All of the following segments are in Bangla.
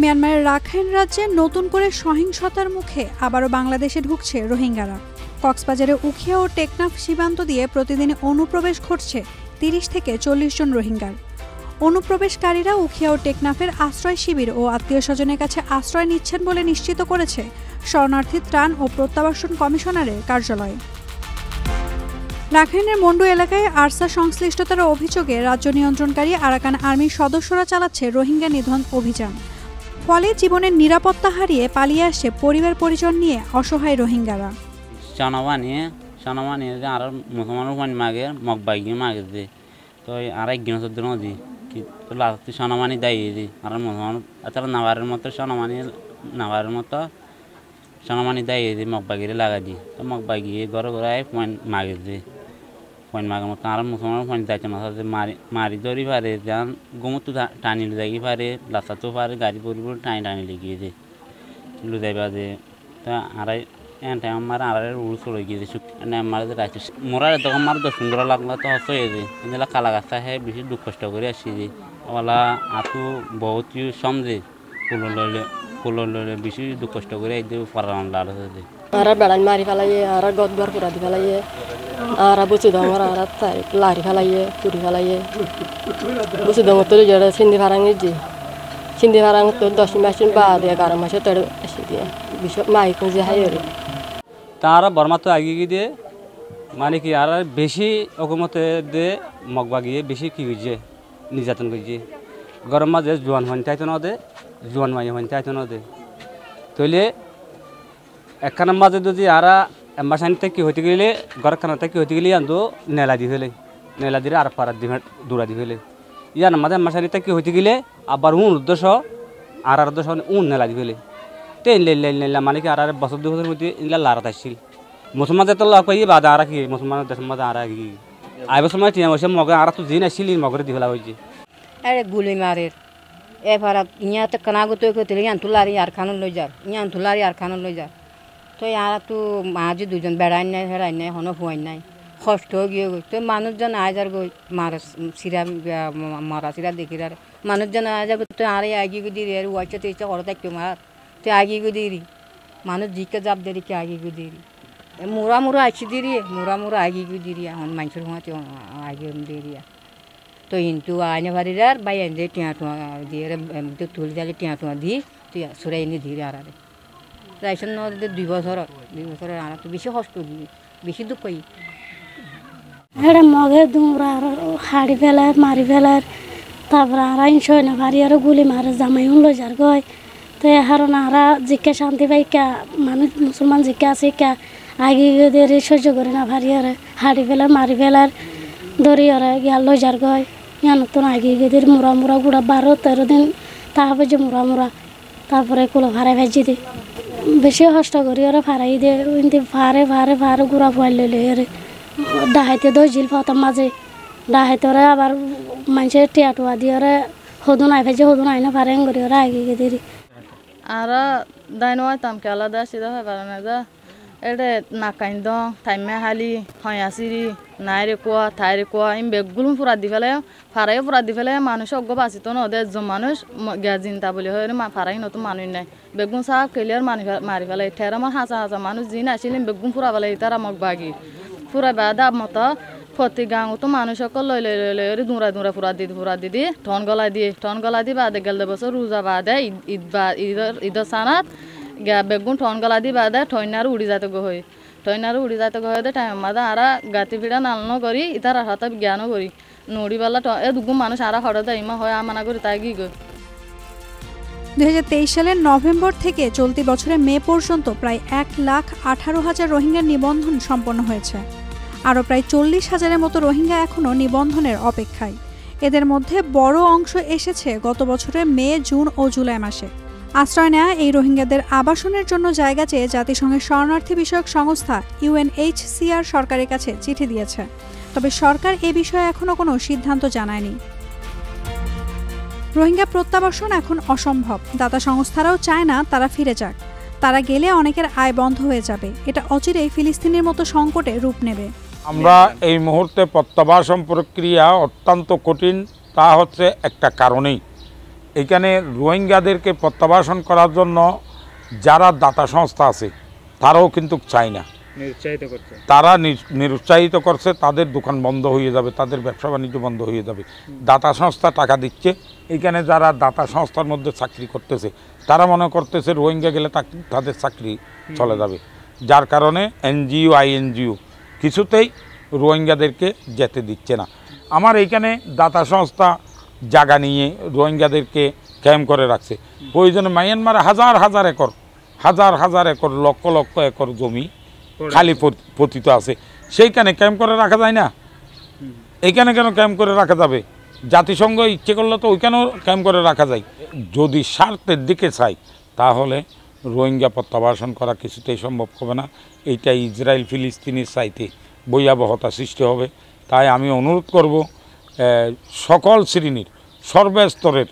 মিয়ানমারের রাখাইন রাজ্যে নতুন করে সহিংসতার মুখে আবারও বাংলাদেশে ঢুকছে রোহিঙ্গারা। কক্সবাজারে উখিয়া ও টেকনাফ সীমান্ত দিয়ে প্রতিদিন অনুপ্রবেশ ঘটছে ৩০ থেকে ৪০ জন রোহিঙ্গার। অনুপ্রবেশকারীরা উখিয়া ও টেকনাফের আশ্রয় শিবির ও আত্মীয় স্বজনের কাছে আশ্রয় নিচ্ছেন বলে নিশ্চিত করেছে শরণার্থী ত্রাণ ও প্রত্যাবাসন কমিশনারের কার্যালয়। রাখাইনের মন্ডু এলাকায় আরসা সংশ্লিষ্টতার অভিযোগে রাজ্য নিয়ন্ত্রণকারী আরাকান আর্মির সদস্যরা চালাচ্ছে রোহিঙ্গা নিধন অভিযান। ফলে জীবনের নিরাপত্তা হারিয়ে পালিয়ে আসছে পরিবার পরিজন নিয়ে অসহায় রোহিঙ্গারা। আর মুসলমান মাগে মগবাইগে মাগে দে তো আর একদিন নদী কি তো লাস্ট সনমানি দেয় দি আর মুসলমান আচ্ছা নাওয়ারের মতো সনমানি দেয় দি মগবাগিরে লাগা দি তো মগবাগিয়ে ঘরে ঘরে পয়েন্ট মাগে দে পয়েন্ট মাগার মতো আর মুসলমান পয়েন্ট যাইতে না মারি ধরি পারে যান গোমতো টানি লুদাই পারে লাস্তাতো পারে গাড়ি পরিবার টানি লেগিয়ে দে লুদাইবা দে তা আড়াই টাইম আমার আড়াই উড় চলে গিয়েছে আমার রাখছে মোরার তখন আমার 10 15 লাগলো তো হচ্ছে যে এগুলা কালা গাছটা হ্যাঁ বেশি দুঃখ কষ্ট করে আসছি যে ওলা আতু বহুত সমঝে কুলো লইলে বেশি দুঃখ কষ্ট করে এই পারান লাল হচ্ছে আর বেড়ান মারি ফেলাইয়ে আর গদবার পুরা দি ফেলাইয়ে আর বুঝি দমর আর লারি ফেলাইয়ে পুরি ফেলাইয়ে বুঝি দমর তো যেটা সিন্ধি ভাড়াং তো 10 মাস বাদে 11 মাসে তোর এসে দিয়ে বিশপ মাই খুঁজে হাই রে তারা বর্মা তো আগে দিয়ে মানে কি আর বেশি অকমতে দে মগবা গিয়ে বেশি কি হয়েছে নির্যাতন করছে গরম মাঝে জোয়ান হন চাইতো না দে জোয়ান মাই হন চাইতো না দে তৈলে একখানার মাঝে যদি আর এম্বাসানি থেকে হইতে গেলে ঘরখানা থেকে হইতে গেলে আনতো নেলা দি ফেলে নেলা দিয়ে আর পাড়ার দি দৌড়া দি ফেলে ইয়ার মাঝে এম্বাসানি থেকে হইতে গেলে আবার উদ্দেশ্য আর উদ্দেশ্য নেলা দি ফেলে তেল লেলা মানে কি আর বছর 2 বছরের মধ্যে ইনলা লারাত আসছিল মুসলমান তো লক পাই বাদা আর কি মুসলমান দেশের মধ্যে আর কি আই বছর মানে 3 বছর মগে আর তো জিন আসছিল মগরে দি ফেলা হয়েছে আরে গুলি মারের এফারা ইয়া তো কানাগো তো কইতে ইয়ান তুলারি আর খান লই যার ইয়ান তুলারি আর খান লই যার তো আর তো মাঝে দুজন বেড়াই নাই হেরাই নাই হনো হুয়াই নাই কষ্ট গিয়ে তো মানুষজন আজার গই মারা সিরা মারা সিরা দেখি আর মানুষজন আজার তো আরে আগি গদি রে ওয়াইতে তেছে করতে কি মার তো আগি গদিরি মানুষ জিকে যাব দেরি কি আগি গদিরি মুরা আইছি দিরি মুরা আগি গদিরি এখন মানুষের হুয়াতে আগি দেরিয়া তো কিন্তু আইনে ভারিরার বাই এনে টিয়া টুয়া দিয়ে তো তুল জালে টিয়া টুয়া দি তুই সুরাই এনে ধীরে আর রাইসন নদীতে 2 বছর আর তো বেশি কষ্ট বেশি দুঃখ কই এটা মগে দুমরা হাড়ি ফেলার মারি ফেলার তারপরে আর ইনশয় না ভারি আর গুলি মারে জামাই হলো যার গয় তো হারণ আরা জিকে শান্তি পাই কা মানুষ মুসলমান জিকে আছে কা আগে দিয়ে সহ্য করে না ভারি আর হাড়ি ফেলার মারি ফেলার ধরি আর গিয়াল লই যার গয় ইয়ান তো আগে দিয়ে মুরা গুড়া 12-13 দিন তা হবে যে মুরা তারপরে কুলো ভাড়াই ভাজি দি বেশি কষ্ট করি ওরা ফারাই দিয়ে কিন্তু ফারে গুড়া ফুয়াই লইলে আরে ডাহাইতে দইজিল পাতাম মাঝে ডাহাইতে ওরা আবার মানুষের টিয়া টুয়া দিয়ে ওরা হদুন আই ভাজি হদুন আইনা ফারেন করি ওরা আগে দিদি আর দাইনো আইতাম কে আলাদা সিধা হয় পারে না যা এটা নাকাইন দং থাইমে হালি হয়াসিরি নাইরে কোয়া থাইরে কোয়া ইম বেগগুলো পুরা দি ফেলে ফারাই পুরা দি ফেলে মানুষ অজ্ঞ বাঁচিত না ওদের একজন মানুষ গ্যা চিন্তা বলে হয় ফারাই নতুন মানুষ নাই বেগুন চাহ কেলিয়ার মারি ফেলে ঠের আমার হাঁচা মানুষ যিনি আসিলেন বেগুন পুরা ফেলে তারা মগ বাগি পুরা বাদা মতো প্রতি গাঁও তো মানুষ সকল লই দুরা পুরা দিদি ঠন গলা দিয়ে বাদে গেল বছর রোজা বাদে ঈদের সানাত গা বেগুন ঠন গলা দিয়ে বাদে ঠইনার উড়ি যাতে গহই টাইম মাদা আরা গাতি ফিড়া নালনো করি ইতার হাতে জ্ঞানও করি নড়িবেলা এ দুগুম মানুষ আরা হঠাৎ ইমা হয় আমানা করি তাই কি করি। 2023 সালের নভেম্বর থেকে চলতি বছরের মে পর্যন্ত প্রায় 1,18,000 রোহিঙ্গার নিবন্ধন সম্পন্ন হয়েছে। আরও প্রায় 40,000-এর মতো রোহিঙ্গা এখনও নিবন্ধনের অপেক্ষায়। এদের মধ্যে বড় অংশ এসেছে গত বছরের মে, জুন ও জুলাই মাসে। আশ্রয় নেওয়া এই রোহিঙ্গাদের আবাসনের জন্য জায়গা চেয়ে জাতিসংঘের শরণার্থী বিষয়ক সংস্থা UNHCR সরকারের কাছে চিঠি দিয়েছে, তবে সরকার এ বিষয়ে এখনও কোনো সিদ্ধান্ত জানায়নি। রোহিঙ্গা প্রত্যাবাসন এখন অসম্ভব। দাতা সংস্থারাও চায় না তারা ফিরে যাক। তারা গেলে অনেকের আয় বন্ধ হয়ে যাবে। এটা অচিরেই ফিলিস্তিনের মতো সংকটে রূপ নেবে। আমরা এই মুহূর্তে প্রত্যাবাসন প্রক্রিয়া অত্যন্ত কঠিন, তা হচ্ছে একটা কারণেই এখানে রোহিঙ্গাদেরকে প্রত্যাবাসন করার জন্য যারা দাতা সংস্থা আছে তারাও কিন্তু চায় না, তারা নিরুৎসাহিত করছে। তাদের দোকান বন্ধ হয়ে যাবে, তাদের ব্যবসা বাণিজ্য বন্ধ হয়ে যাবে। দাতা সংস্থা টাকা দিচ্ছে, এখানে যারা দাতা সংস্থার মধ্যে চাকরি করতেছে তারা মনে করতেছে রোহিঙ্গা গেলে তাদের চাকরি চলে যাবে, যার কারণে এনজিও আইএনজিও কিছুতেই রোহিঙ্গাদেরকে যেতে দিচ্ছে না। আমার এইখানে দাতা সংস্থা জায়গা নিয়ে রোহিঙ্গাদেরকে ক্যাম্প করে রাখছে। প্রয়োজনে মায়ানমারে হাজার হাজার একর লক্ষ লক্ষ একর জমি খালি পতিত আছে, সেইখানে ক্যাম্প করে রাখা যায় না? এইখানে কেন ক্যাম্প করে রাখা যাবে? জাতিসংঘ ইচ্ছে করলে তো ওইখানেও ক্যাম্প করে রাখা যায়। যদি স্বার্থের দিকে চাই তাহলে রোহিঙ্গা প্রত্যাবাসন করা কিছুতেই সম্ভব হবে না। এইটা ইসরায়েল ফিলিস্তিনের চাইতে ভয়াবহতা সৃষ্টি হবে। তাই আমি অনুরোধ করব সকল শ্রেণীর সর্বস্তরের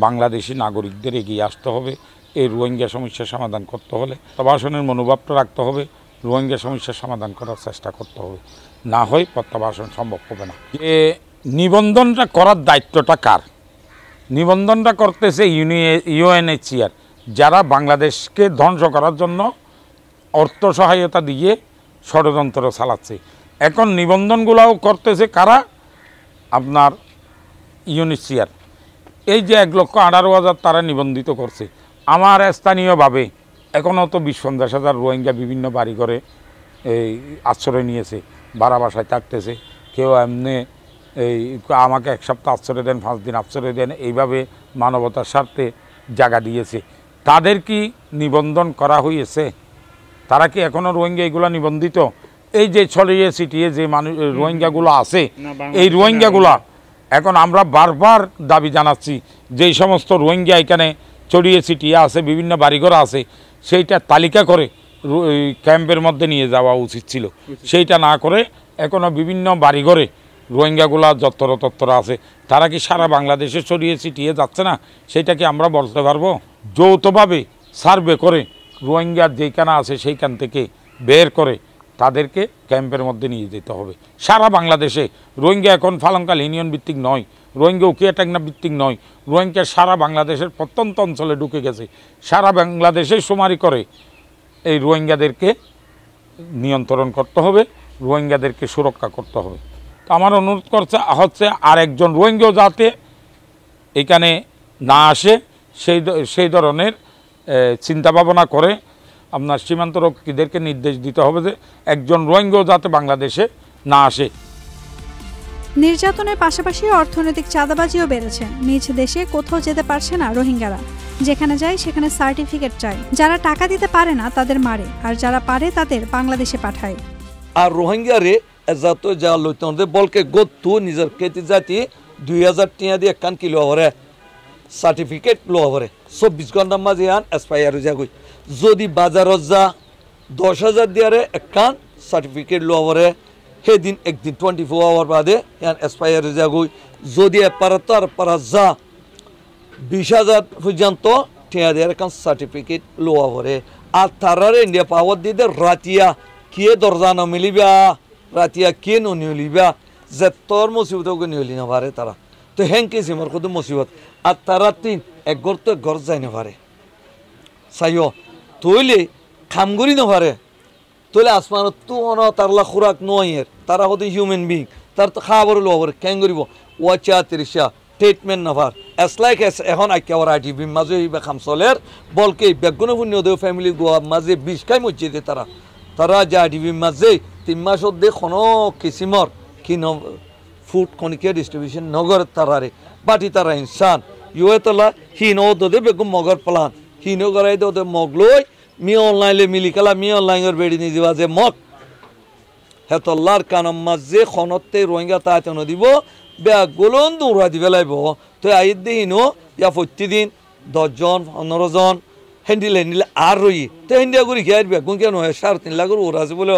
বাংলাদেশি নাগরিকদের এগিয়ে আসতে হবে। এই রোহিঙ্গা সমস্যার সমাধান করতে হলে প্রত্যাবাসনের মনোভাবটা রাখতে হবে, রোহিঙ্গা সমস্যার সমাধান করার চেষ্টা করতে হবে, না হয় প্রত্যাবাসন সম্ভব হবে না। যে নিবন্ধনটা করার দায়িত্বটা কার? নিবন্ধনটা করতেছে ইউএনএইচসিআর, যারা বাংলাদেশকে ধ্বংস করার জন্য অর্থ সহায়তা দিয়ে ষড়যন্ত্র চালাচ্ছে। এখন নিবন্ধনগুলোও করতেছে কারা? আপনার ইউএনএইচসিআর। এই যে 1,18,000 তারা নিবন্ধিত করছে। আমার স্থানীয়ভাবে এখনও তো 20-50,000 রোহিঙ্গা বিভিন্ন বাড়িঘরে এই আশ্রয় নিয়েছে, ভাড়া বাসায় থাকতেছে। কেউ এমনি এই আমাকে 1 সপ্তাহ আশ্রয় দেন, 5 দিন আশ্রয় দেন, এইভাবে মানবতার স্বার্থে জায়গা দিয়েছে। তাদের কি নিবন্ধন করা হয়েছে? তারা কি এখনও রোহিঙ্গা এগুলো নিবন্ধিত? এই যে ছড়িয়ে ছিটিয়ে যে মানুষ রোহিঙ্গাগুলো আছে, এই রোহিঙ্গাগুলা এখন আমরা বারবার দাবি জানাচ্ছি যে এই সমস্ত রোহিঙ্গা এখানে ছড়িয়ে ছিটিয়ে আছে, বিভিন্ন বাড়িঘর আছে, সেইটা তালিকা করে ক্যাম্পের মধ্যে নিয়ে যাওয়া উচিত ছিল। সেইটা না করে এখনও বিভিন্ন বাড়িঘরে রোহিঙ্গাগুলা যত্তর আছে। তারা কি সারা বাংলাদেশে ছড়িয়ে ছিটিয়ে যাচ্ছে না? সেটা কি আমরা বলতে পারবো? যৌথভাবে সার্ভে করে রোহিঙ্গার যেখানে আছে সেইখান থেকে বের করে তাদেরকে ক্যাম্পের মধ্যে নিয়ে যেতে হবে সারা বাংলাদেশে। রোহিঙ্গা এখন ফালংকাল ইউনিয়ন ভিত্তিক নয়, রোহিঙ্গা উকিয়াটাঙ্গনা ভিত্তিক নয়, রোহিঙ্গা সারা বাংলাদেশের প্রত্যন্ত অঞ্চলে ঢুকে গেছে। সারা বাংলাদেশে শুমারি করে এই রোহিঙ্গাদেরকে নিয়ন্ত্রণ করতে হবে, রোহিঙ্গাদেরকে সুরক্ষা করতে হবে। তো আমার অনুরোধ হচ্ছে আর একজন রোহিঙ্গাও যাতে এখানে না আসে সেই ধরনের চিন্তাভাবনা করে আপনার সীমান্তরক্ষীদেরকে নির্দেশ দিতে হবে যে একজন রোহিঙ্গাও যাতে বাংলাদেশে না আসে। নির্যাতনের পাশাপাশি অর্থনৈতিক চাঁদাবাজিও বেড়েছে। নিজ দেশে কোথাও যেতে পারছে না রোহিঙ্গারা, যেখানে যায় সেখানে সার্টিফিকেট চায়। যারা টাকা দিতে পারে না তাদের মারে, আর যারা পারে তাদের বাংলাদেশে পাঠায়। আর রোহিঙ্গারে এজাত যা লইতে বলকে গতু নিজের খেতে জাতি 2000 টাকা দিয়ে একখান কিলো হরে সার্টিফিকেট লো হরে 24 ঘন্টার মাঝে আন এক্সপায়ার হয়ে যাগই। যদি বাজারত যা 10,000 দিয়ারে একখান সার্টিফিকেট লো হরে সেদিন একদিন 24 আওয়ার বাদে ইয়ান এক্সপায়ার হয়ে যাগই। যদি এপারাতার পারা যা 20,000 পর্যন্ত টাকা দিয়ে একখান সার্টিফিকেট লো হরে। আর তারারে ইন্ডিয়া পাওয়ার দিয়ে রাতিয়া কিয়ে দরজা ন মিলিবা, রাতিয়া কিয়ে নিলিবা, যে তোর মুসিবতকে নিলি না পারে তারা। তো হেঁকে সিমার কত মুসিবত। আর তারা এক ঘর তো ঘর যাই না পারে চাইও তৈলে খামগরি না পারে, তৈলে আসমানত তো তারলা খোরাক নয়ের, তারা হতো হিউম্যান বিং, তার তো খাবার লো পারে কেন করিব ওয়াচা তিরিশা ট্রিটমেন্ট না পার এস লাইক এস এখন একেবারে আইটিভি মাঝে খাম চলের বলকে বেগুন শূন্য দেও ফ্যামিলি গোয়া মাঝে 20 খাই মজ্জে দে তারা যে আইটিভি মাঝে 3 মাসত দে কোনো কিসিমর কি ফুড কনিকে ডিস্ট্রিবিউশন নগর তারারে বাটি তারা ইনসান ইয়ে তোলা হি নো দে বেগুন মগর plan he know গরাই they মগলই me অনলাইনে মিলি কালা মি অনলাইনের বেড়ি নিয়ে যাওয়া যে মগ হেতল্লার কানম মাঝে খনতে রোহিঙ্গা তাইতন দিব বেগুলন দৌড়া দিবে লাইব। তো আইত দিহিনো ইয়া প্রতিদিন 10 জন 15 জন হ্যান্ডিলে আর রই তো হ্যান্ডিয়া করি খেয়ে বেগুন কেন হয় 3.5 লাখ ওরা আছে বলে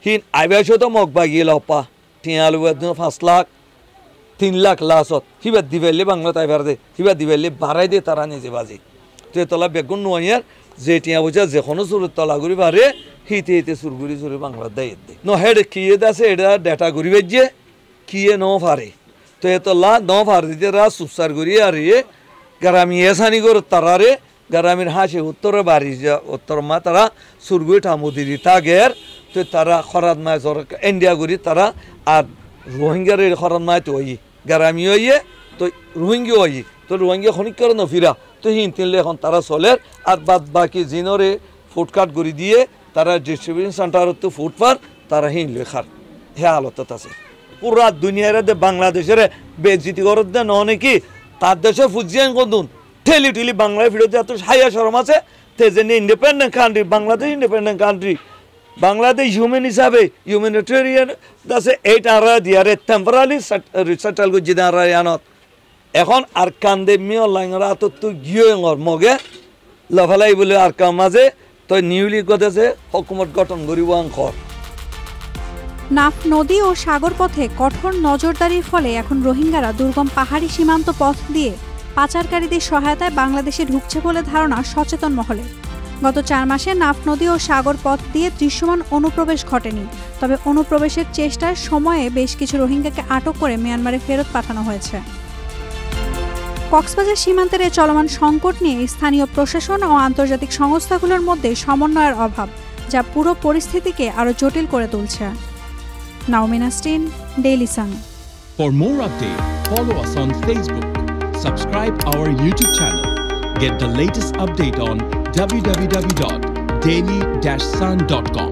হিন আইবাসো তো মগ বাগিয়ে লাপা টিয়ালু 5 লাখ 3 লাখ লাসত হিবার দিবেলে বাংলা তাইবার দে হিবার দিবেলে বাড়াই দে তারা নিজে বাজি। তো তলা বেগুন নয়ার যে টিয়া বোঝা যে কোনো সুর তলা করি বাড়ে হিতে হিতে সুরগুড়ি সুরে বাংলা দেয় দে ন হেড কিয়ে আছে এটা ডেটা করি বেজে কিয়ে ন পারে। তো এতলা ন পার দিতে রা সুসার করি আর গ্রামী এসানি করে তারারে গ্রামীণ হাসি উত্তরে বাড়ি উত্তর মা তারা সুরগুই ঠামুদি তাগের তো তারা খরাত মায় ইন্ডিয়া করি তারা আর রোহিঙ্গার খরাত মায় তো ওই গ্রামী হইয়ে তো রোহিঙ্গা হই তো রোহিঙ্গা খনিক করে নফিরা তো হিন তিনলে এখন তারা চলের আর বাদ বাকি জিনরে ফুটকাট করে দিয়ে তারা ডিস্ট্রিবিউশন সেন্টারত তো ফুটপার তারা হিন লেখার হে হালতত আছে পুরা দুনিয়ার বাংলাদেশের বেজিতি করত দেন অনেকি তার দেশে ফুজিয়ান কদুন ঠেলি ঠেলি বাংলায় ফিরতে এত হাইয়া শরম আছে তে যে independent country Bangladesh independent country Bangladesh human হিসাবে হিউম্যানিটেরিয়ান আছে এইট আর দিয়ারে টেম্পোরারি রিসেটেল করছি আর আনত এখন আর কান্দে মিও লাইনরা তো গিয়ে মগে লফালাই বলে আর কাম মাঝে তো নিউলি গতেছে হকুমত গঠন করিব আংখর নাফ নদী ও সাগর পথে কঠোর নজরদারির ফলে এখন রোহিঙ্গারা দুর্গম পাহাড়ি সীমান্ত পথ দিয়ে পাচারকারীদের সহায়তায় বাংলাদেশে ঢুকছে বলে ধারণা সচেতন মহলে। গত 4 মাসে নাফ নদী ও সাগর পথ দিয়ে দৃশ্যমান অনুপ্রবেশ ঘটেনি, তবে অনুপ্রবেশের চেষ্টার সময়ে বেশ কিছু রোহিঙ্গাকে আটক করে মিয়ানমারে ফেরত পাঠানো হয়েছে। কক্সবাজার সীমান্তের এই চলমান সংকট নিয়ে স্থানীয় প্রশাসন ও আন্তর্জাতিক সংস্থাগুলোর মধ্যে সমন্বয়ের অভাব, যা পুরো পরিস্থিতিকে আরও জটিল করে তুলছে। নাওমিনা স্টিন, Daily Sun. For more updates, follow us on Facebook, subscribe our YouTube channel, get the latest update on www.daily-sun.com.